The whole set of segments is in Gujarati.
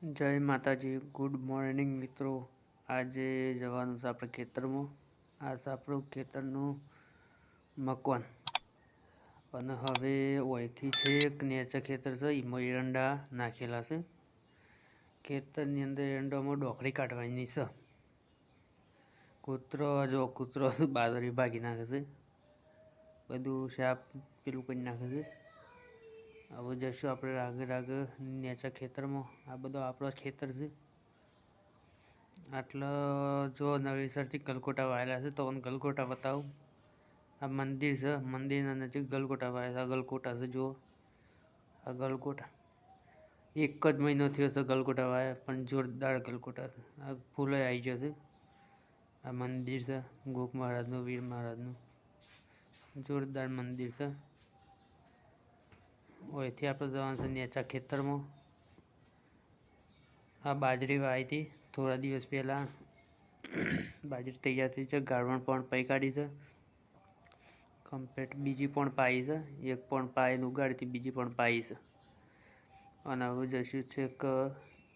जय माताजी। गुड मॉर्निंग मित्रों। आज जवानुं छे आपणे खेतरमां। आ छे आपणुं खेतरनुं मकवान अने हवे ओयथी छेक नेचे खेतर छे एमां एरंडा नाखेला छे। खेतरनी अंदर एरंडामां डोकरी काढवानी छे। कूतरो बादरी भागी नाखे छे, बधुं साफ पेलुं करी नाखे छे। હવે જશું આપણે આગળ નેચા ખેતરમાં। આ બધો આપણો ખેતર છે। આટલા જો નવેસરથી ગલગોટા વાયેલા છે તો ગલગોટા બતાવું। આ મંદિર છે, મંદિરના નજીક ગલગોટા વાયેલા। ગલગોટા છે જો, આ ગલગોટા એક જ મહિનો થયો છે ગલગોટા વાયા, પણ જોરદાર ગલગોટા છે। આ ફૂલે આવી જશે। આ મંદિર છે ગોક મહારાજનું, વીર મહારાજનું જોરદાર મંદિર છે। ओयथी आपणे जवानुं छे नेचा खेतरमां। आ बाजरी वाई थी थोड़ा दिवस पहला। बाजरी तैयार थई छे, गाळवण पण पाई काढी छे कम्प्लीट। बीजी पण पाई छे, एक पण पाईने उगाड़ी थी, बीजी पण पाई छे। अने हवे जईशुं छेक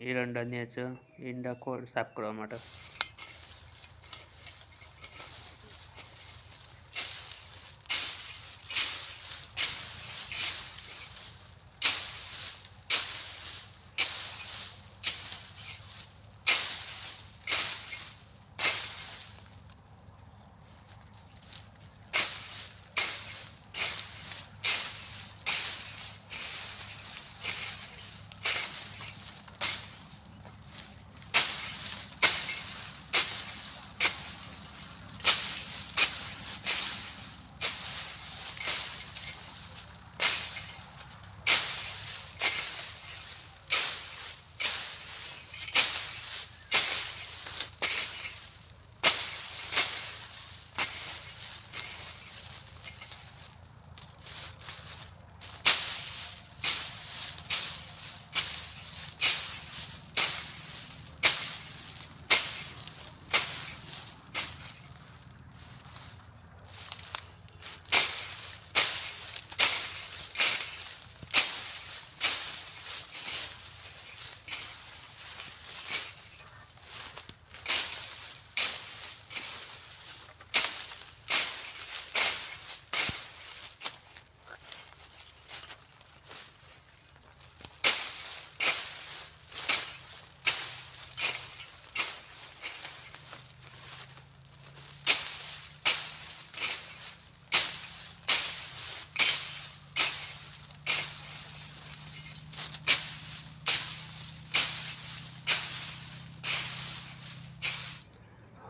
एरंडा नेचे, एरंडा साफ करवा माटे।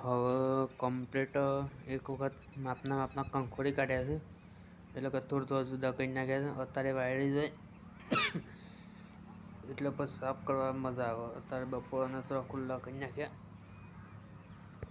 હવે કમ્પ્લીટ એક વખત માપના કંકોડી કાઢ્યા છે, એટલે કે થોડા જુદા કરી નાખ્યા છે। અત્યારે વાયડી જાય એટલે પછી સાફ કરવા મજા આવે। અત્યારે બપોરના થોડા ખુલ્લા કરી નાખ્યા।